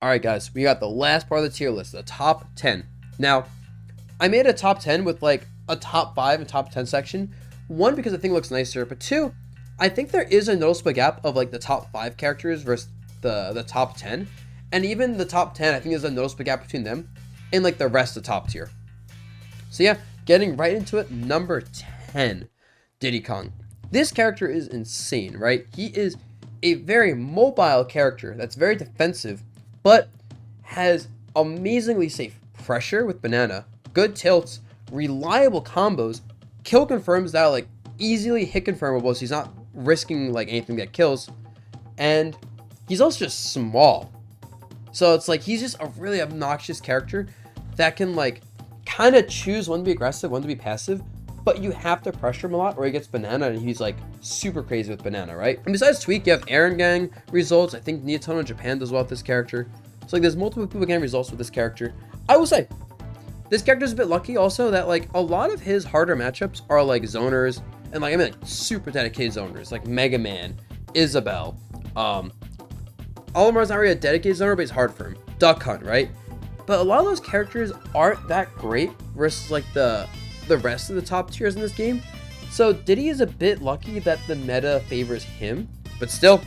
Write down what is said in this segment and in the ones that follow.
Alright guys, we got the last part of the tier list, the top 10. Now, I made a top 10 with like a top 5 and top 10 section. One, because I think it looks nicer, but two, I think there is a noticeable gap of like the top 5 characters versus the top 10. And even the top 10, I think there's a noticeable gap between them and like the rest of the top tier. So yeah, getting right into it, number 10, Diddy Kong. This character is insane, right? He is a very mobile character that's very defensive, but has amazingly safe pressure with banana, good tilts, reliable combos, kill confirms that are like easily hit confirmable, so he's not risking like anything that kills, and he's also just small. So it's like he's just a really obnoxious character that can like kind of choose when to be aggressive, when to be passive, but you have to pressure him a lot or he gets banana and he's like super crazy with banana, right? And besides Tweak, you have Aaron Gang results. I think Neotono in Japan does well with this character. So like there's multiple people getting results with this character. I will say, this character's a bit lucky also that like a lot of his harder matchups are like zoners and like I mean like super dedicated zoners like Mega Man, Isabel. Olimar's not really a dedicated zoner, but he's hard for him. Duck Hunt, right? But a lot of those characters aren't that great versus like the rest of the top tiers in this game. So Diddy is a bit lucky that the meta favors him, but still,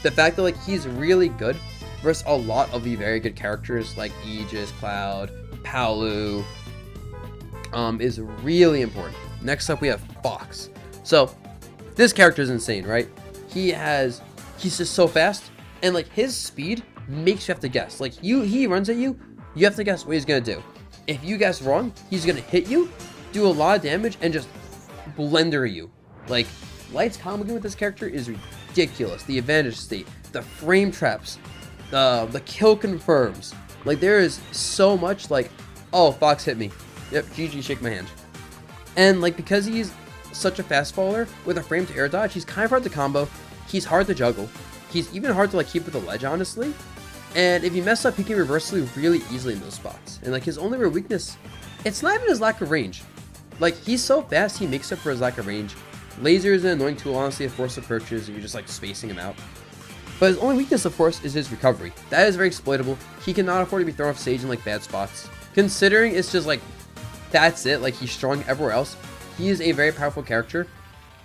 the fact that like he's really good versus a lot of the very good characters like Aegis, Cloud, Palu, is really important. Next up we have Fox. So this character is insane, right? He's just so fast, and like his speed makes you have to guess. Like he runs at you, you have to guess what he's gonna do. If you guess wrong, he's gonna hit you, do a lot of damage, and just blender you. Like Light's combo game with this character is ridiculous. The advantage state, the frame traps, the kill confirms. Like there is so much like, oh, Fox hit me. Yep, GG, shake my hand. And like because he's such a fast faller with a frame to air dodge, he's kind of hard to combo. He's hard to juggle. He's even hard to like keep with the ledge, honestly. And if you mess up, he can reverse you really easily in those spots. And like his only real weakness, it's not even his lack of range. Like he's so fast, he makes up for his lack of range. Laser is an annoying tool, honestly, at forced approaches if you're just like spacing him out. But his only weakness, of course, is his recovery. That is very exploitable. He cannot afford to be thrown off stage in like bad spots. Considering it's just like, that's it, like he's strong everywhere else. He is a very powerful character.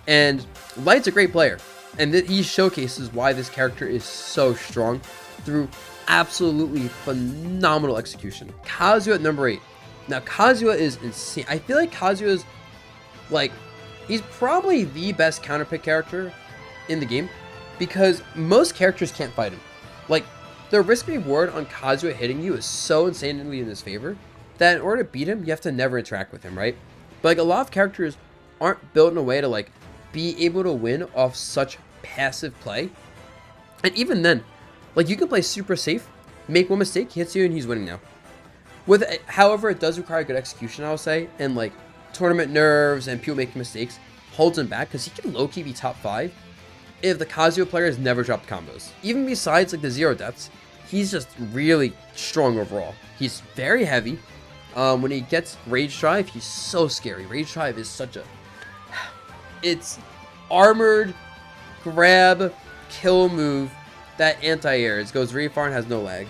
And Light's a great player. And he showcases why this character is so strong through absolutely phenomenal execution. Kazu at number 8. Now, Kazuya is insane. I feel like Kazuya is, like, he's probably the best counterpick character in the game because most characters can't fight him. Like, the risk reward on Kazuya hitting you is so insanely in his favor that in order to beat him, you have to never interact with him, right? But, like, a lot of characters aren't built in a way to, like, be able to win off such passive play. And even then, like, you can play super safe, make one mistake, he hits you, and he's winning now. However, it does require good execution, I'll say, and like tournament nerves and people making mistakes holds him back because he can low-key be top 5 if the Kazuya player has never dropped combos. Even besides like the 0 deaths, he's just really strong overall. He's very heavy. When he gets Rage Drive, he's so scary. Rage Drive is such a... It's armored, grab, kill move that anti-air. It goes really far and has no lag.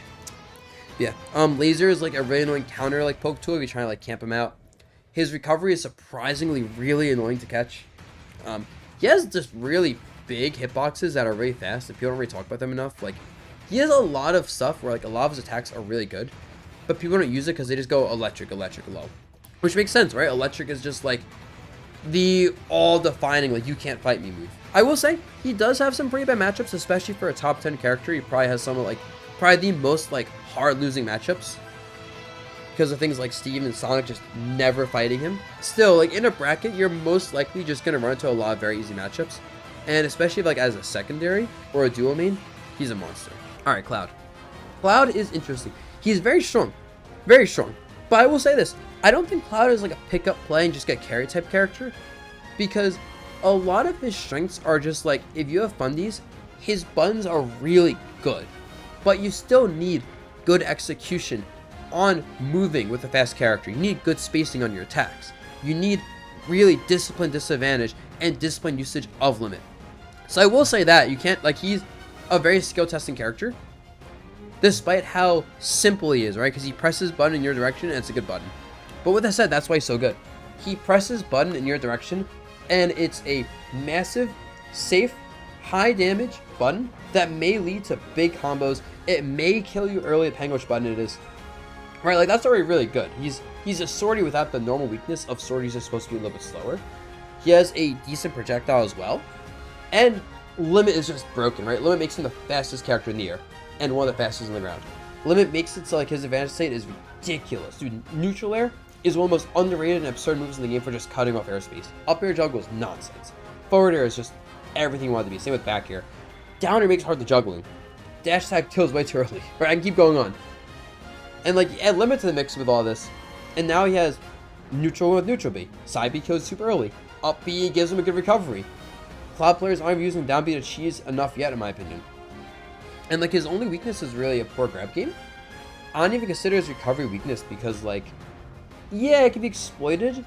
Yeah, Laser is like a really annoying counter like poke tool if you're trying to like camp him out. His recovery is surprisingly really annoying to catch. He has just really big hitboxes that are really fast and people don't really talk about them enough. Like, he has a lot of stuff where like a lot of his attacks are really good, but people don't use it because they just go electric, electric, low. Which makes sense, right? Electric is just like the all-defining, like, you can't fight me move. I will say, he does have some pretty bad matchups, especially for a top 10 character. He probably has some of like, probably the most like hard losing matchups because of things like Steve and Sonic just never fighting him. Still, like in a bracket, you're most likely just gonna run into a lot of very easy matchups, and especially like as a secondary or a dual main, he's a monster. All right, Cloud. Cloud is interesting. He's very strong, but I will say this: I don't think Cloud is like a pick up play and just get carry type character, because a lot of his strengths are just like if you have fundies, his buttons are really good. But you still need good execution on moving with a fast character. You need good spacing on your attacks. You need really disciplined disadvantage and disciplined usage of limit. So I will say that you can't, like, he's a very skill testing character, despite how simple he is, right? Because he presses button in your direction and it's a good button. But with that said, that's why he's so good. He presses button in your direction and it's a massive, safe, high damage button that may lead to big combos. It may kill you early depending on which button it is. Right, like that's already really good. He's a sortie without the normal weakness of sorties are supposed to be a little bit slower. He has a decent projectile as well. And Limit is just broken, right? Limit makes him the fastest character in the air and one of the fastest on the ground. Limit makes it so like his advantage state is ridiculous. Dude, neutral air is one of the most underrated and absurd moves in the game for just cutting off airspace. Up air juggle is nonsense. Forward air is just everything you want it to be. Same with back air. Down air makes hard the juggling. Dash attack kills way too early. Right, I can keep going on. And like add Limit to the mix with all this. And now he has neutral with neutral B. Side B kills super early. Up B gives him a good recovery. Cloud players aren't using down B to cheese enough yet, in my opinion. And like his only weakness is really a poor grab game. I don't even consider his recovery weakness because like, yeah, it can be exploited,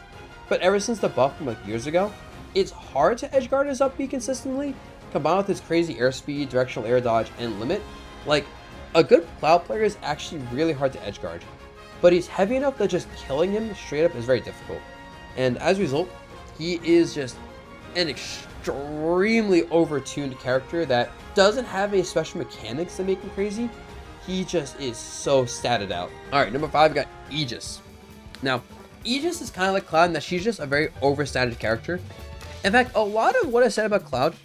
but ever since the buff from like years ago, it's hard to edge guard his up B consistently. Combined with his crazy airspeed, directional air dodge, and limit, like a good Cloud player is actually really hard to edge guard. But he's heavy enough that just killing him straight up is very difficult. And as a result, he is just an extremely overtuned character that doesn't have any special mechanics that make him crazy. He just is so statted out. Alright, number 5, we got Aegis. Now, Aegis is kind of like Cloud in that she's just a very overstated character. In fact, a lot of what I said about Cloud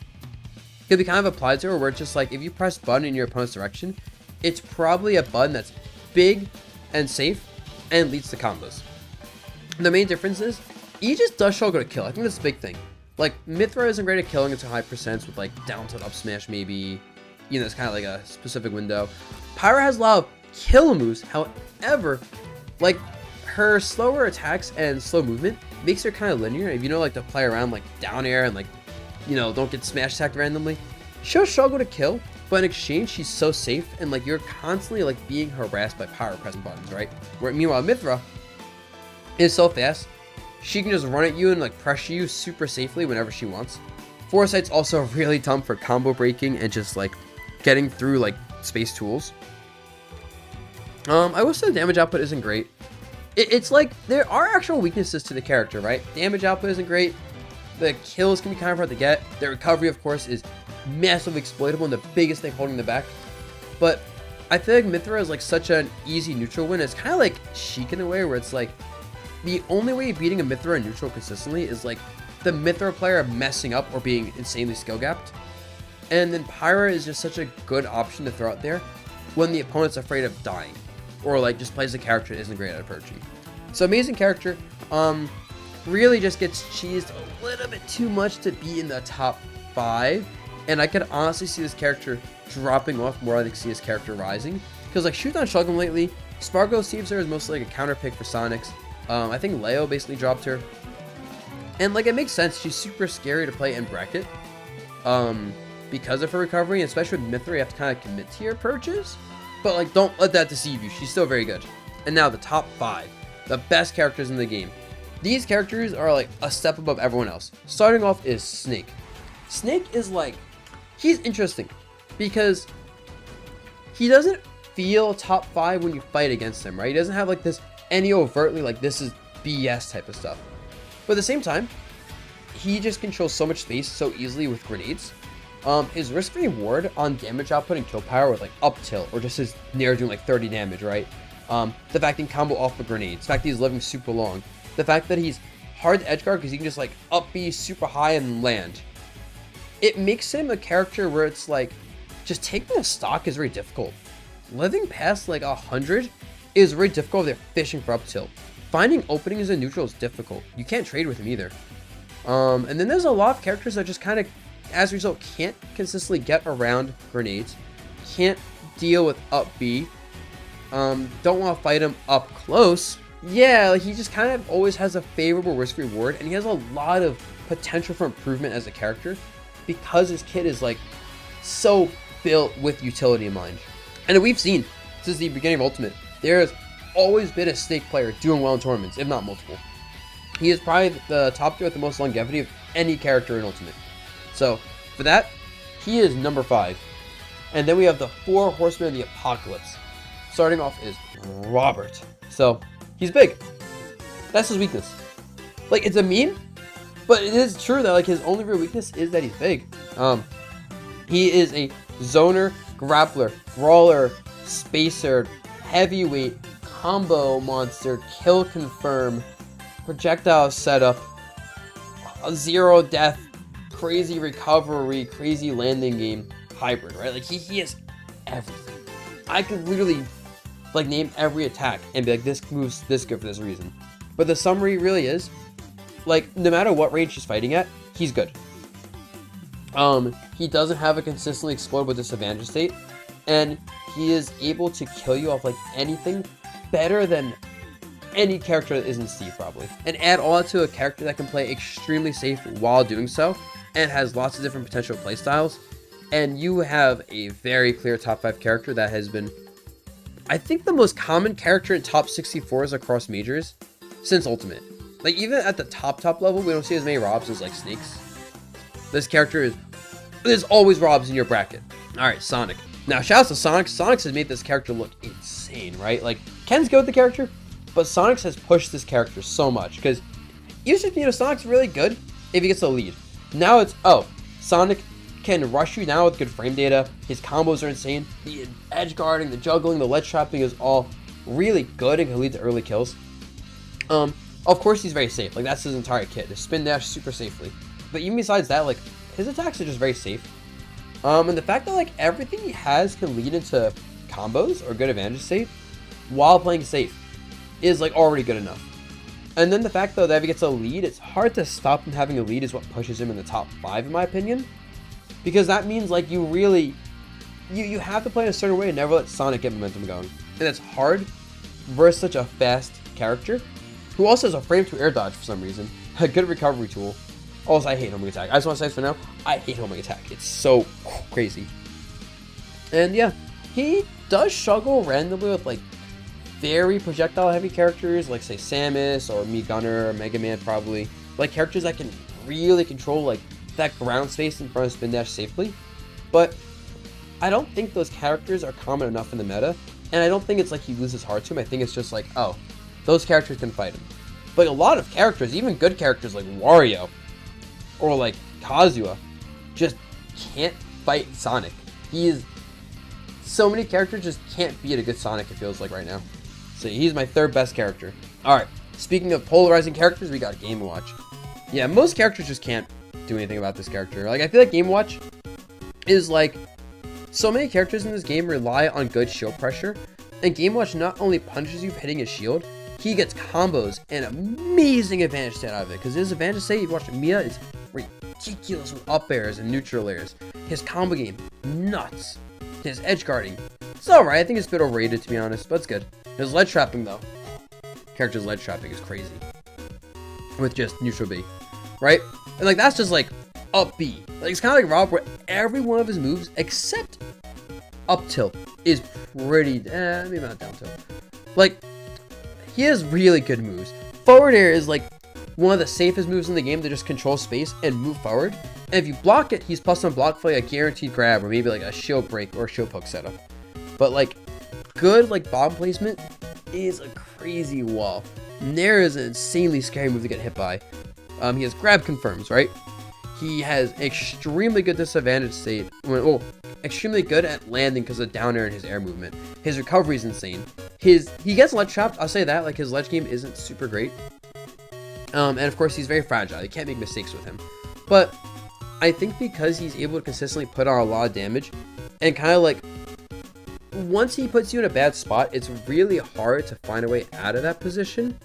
could be kind of applied to her, where it's just like, if you press button in your opponent's direction, it's probably a button that's big and safe and leads to combos. The main difference is Aegis does show good at kill. I think that's the big thing. Like Mithra isn't great at killing into high percents with like down tilt up smash maybe. You know, it's kind of like a specific window. Pyra has a lot of kill moves. However, like her slower attacks and slow movement makes her kind of linear. If you know like to play around like down air and like, you know, don't get smash attacked randomly, she'll struggle to kill. But in exchange, she's so safe, and like you're constantly like being harassed by Pyra pressing buttons, right? Where meanwhile Mithra is so fast, she can just run at you and like pressure you super safely whenever she wants. Foresight's also really dumb for combo breaking and just like getting through like space tools. I will say the damage output isn't great. It's like there are actual weaknesses to the character, right? Damage output isn't great. The kills can be kind of hard to get. The recovery, of course, is massively exploitable and the biggest thing holding them back. But I feel like Mithra is like such an easy neutral win. It's kind of like Sheik in a way, where it's like the only way beating a Mithra in neutral consistently is like the Mithra player messing up or being insanely skill gapped. And then Pyra is just such a good option to throw out there when the opponent's afraid of dying or like just plays a character that isn't great at approaching. So amazing character. Really just gets cheesed a little bit too much to be in the top 5. And I could honestly see this character dropping off more than I can see this character rising. Because like Shoot on Shogun lately, Sparkle sees her as mostly like a counter pick for Sonics. I think Leo basically dropped her. And like it makes sense, she's super scary to play in bracket. Because of her recovery, and especially with Mithra, you have to kind of commit to your approaches. But like don't let that deceive you, she's still very good. And now the top 5, the best characters in the game. These characters are like a step above everyone else. Starting off is Snake. Snake is like, he's interesting because he doesn't feel top 5 when you fight against him, right? He doesn't have like this any overtly like this is BS type of stuff. But at the same time, he just controls so much space so easily with grenades. His risk reward on damage output and kill power with like up tilt or just his nair doing like 30 damage, right? The fact he can combo off the grenades, the fact that he's living super long, the fact that he's hard to edge guard because he can just like up B super high and land. It makes him a character where it's like, just taking a stock is very difficult. Living past like 100 is very difficult if they're fishing for up tilt. Finding openings in neutral is difficult. You can't trade with him either. And then there's a lot of characters that just kind of, as a result, can't consistently get around grenades, can't deal with up B, don't want to fight him up close. Yeah, like he just kind of always has a favorable risk reward, and he has a lot of potential for improvement as a character because his kit is like so built with utility in mind. And we've seen since the beginning of Ultimate, there has always been a Snake player doing well in tournaments, if not multiple. He is probably the top tier with the most longevity of any character in Ultimate. So for that, he is number 5. And then we have the 4 Horsemen of the Apocalypse. Starting off is Robert. So, he's big. That's his weakness. Like, it's a meme, but it is true that, like, his only real weakness is that he's big. He is a zoner, grappler, brawler, spacer, heavyweight, combo monster, kill confirm, projectile setup, a 0 death, crazy recovery, crazy landing game hybrid, right? Like, he is everything. I could literally, like, name every attack and be like, this moves this good for this reason. But the summary really is, like, no matter what range he's fighting at, he's good. He doesn't have a consistently explodable disadvantage state, and he is able to kill you off, like, anything better than any character that isn't Steve, probably. And add all that to a character that can play extremely safe while doing so, and has lots of different potential playstyles, and you have a very clear top 5 character that has been, I think, the most common character in top 64s across majors since Ultimate. Like, even at the top level, we don't see as many Robs as, like, Snakes. This character is, there's always Robs in your bracket. Alright, Sonic. Now, shout out to Sonic. Sonic has made this character look insane, right? Like, Ken's good with the character, but Sonic has pushed this character so much, because usually, you know, Sonic's really good if he gets the lead. Now it's, oh, Sonic can rush you now with good frame data. His combos are insane. The edge guarding, the juggling, the ledge trapping is all really good and can lead to early kills. Of course, he's very safe. Like, that's his entire kit. The spin dash super safely. But even besides that, like, his attacks are just very safe. And the fact that, like, everything he has can lead into combos or good advantage state while playing safe is, like, already good enough. And then the fact, though, that if he gets a lead, it's hard to stop him having a lead is what pushes him in the top 5, in my opinion. Because that means, like, you really, you have to play in a certain way and never let Sonic get momentum going. And it's hard versus such a fast character, who also has a frame to air dodge for some reason. A good recovery tool. Also, I hate homing attack. I just want to say this for now. I hate homing attack. It's so crazy. And yeah, he does struggle randomly with, like, very projectile heavy characters, like, say, Samus or Mii Gunner or Mega Man, probably. Like, characters that can really control, like, that ground space in front of spin dash safely. But I don't think those characters are common enough in the meta, and I don't think it's like he loses hard to him. I think it's just like, oh, those characters can fight him. But a lot of characters, even good characters like Wario or like Kazuya, just can't fight Sonic. So many characters just can't beat a good Sonic, it feels like right now. So he's my 3rd best character. Alright, speaking of polarizing characters, we got Game & Watch. Yeah, most characters just can't do anything about this character. Like, I feel like Game & Watch is like, so many characters in this game rely on good shield pressure, and Game & Watch not only punches you for hitting his shield, he gets combos and amazing advantage state out of it, because his advantage state, you've watched Mia, is ridiculous with up airs and neutral airs. His combo game, nuts. His edge guarding, it's alright. I think it's a bit overrated, to be honest, but it's good. His ledge trapping, though, character's ledge trapping is crazy with just neutral B, right? And like, that's just like up B. Like, it's kind of like Rob, where every one of his moves except up tilt is pretty, maybe not down tilt. Like, he has really good moves. Forward air is like one of the safest moves in the game to just control space and move forward. And if you block it, he's +1 block for like a guaranteed grab or maybe like a shield break or shield poke setup. But like, good like bomb placement is a crazy wall. Nair is an insanely scary move to get hit by. He has grab confirms, right? He has extremely good disadvantage state. Well, extremely good at landing because of down air and his air movement. His recovery is insane. He gets ledge trapped. I'll say that. Like, his ledge game isn't super great. And of course, he's very fragile. You can't make mistakes with him. But I think because he's able to consistently put on a lot of damage, and kind of like, once he puts you in a bad spot, it's really hard to find a way out of that position.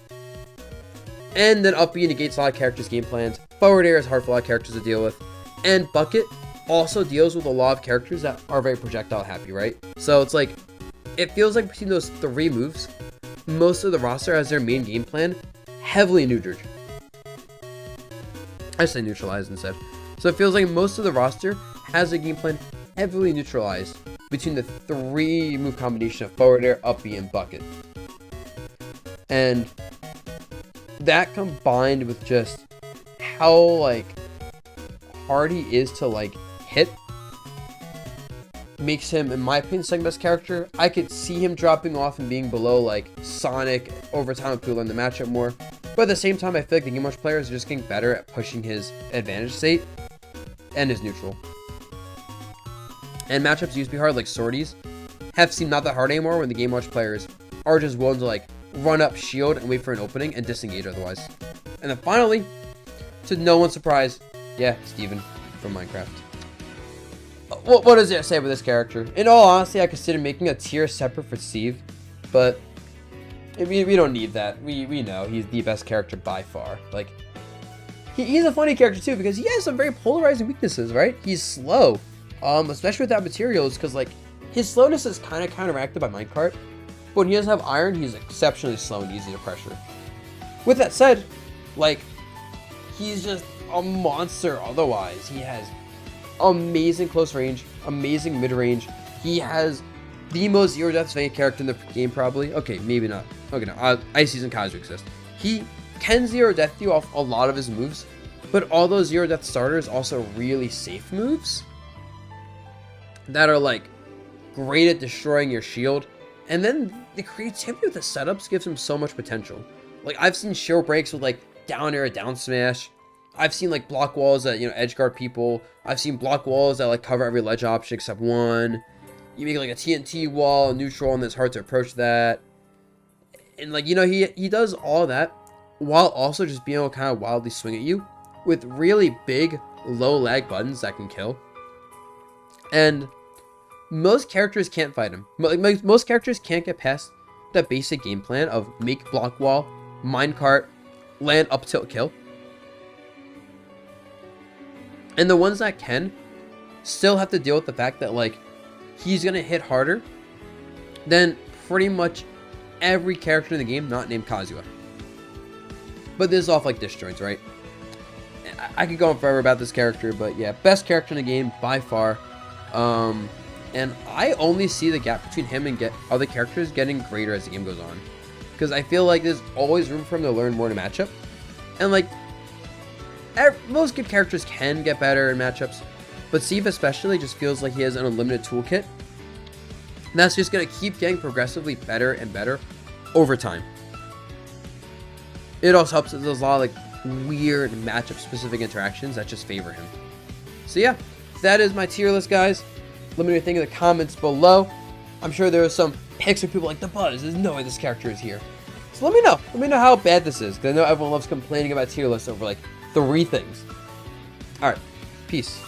And then up B negates a lot of characters' game plans. Forward air is hard for a lot of characters to deal with. And Bucket also deals with a lot of characters that are very projectile happy, right? So it's like, it feels like between those 3 moves, most of the roster has their main game plan heavily neutered. I say neutralized instead. So it feels like most of the roster has a game plan heavily neutralized between the 3 move combination of forward air, up B, and Bucket. And that combined with just how like hard he is to like hit, makes him, in my opinion, second best character. I could see him dropping off and being below like Sonic over time if we learn the matchup more. But at the same time, I feel like the Game Watch players are just getting better at pushing his advantage state and his neutral. And matchups used to be hard, like sorties, have seemed not that hard anymore when the Game Watch players are just willing to like run up shield and wait for an opening and disengage otherwise. And then finally, to no one's surprise, yeah, Steven from Minecraft. What does it say about this character? In all honesty, I consider making a tier separate for Steve, but we don't need that. We know he's the best character by far. Like, he's a funny character too because he has some very polarizing weaknesses, right? He's slow, especially without materials, because like his slowness is kind of counteracted by minecart. But when he doesn't have iron, he's exceptionally slow and easy to pressure. With that said, like, he's just a monster otherwise. He has amazing close range, amazing mid range. He has the most zero deaths of any character in the game, probably. Okay, maybe not. Okay, no. Ices and Kazu exist. He can zero death you off a lot of his moves, but all those zero death starters also really safe moves that are like great at destroying your shield. And then the creativity with the setups gives him so much potential. Like, I've seen shield breaks with like down air, down smash. I've seen like block walls that, edge guard people. I've seen block walls that like cover every ledge option except one. You make like a TNT wall, neutral, and it's hard to approach that. And like, he does all that while also just being able to kind of wildly swing at you with really big, low lag buttons that can kill. And most characters can't fight him. Most characters can't get past that basic game plan of make block wall, minecart, land up tilt kill. And the ones that can still have to deal with the fact that like he's gonna hit harder than pretty much every character in the game not named Kazuya. But this is off like disjoints, right? I could go on forever about this character, but yeah, best character in the game by far. And I only see the gap between him and other characters getting greater as the game goes on. Because I feel like there's always room for him to learn more in a matchup. And like, most good characters can get better in matchups, but Steve especially just feels like he has an unlimited toolkit. And that's just going to keep getting progressively better and better over time. It also helps that there's a lot of like weird matchup specific interactions that just favor him. So yeah, that is my tier list, guys. Let me know what you think in the comments below. I'm sure there are some picks where people like, Dabuz, there's no way this character is here. So let me know. Let me know how bad this is, because I know everyone loves complaining about tier lists over like 3 things. Alright, peace.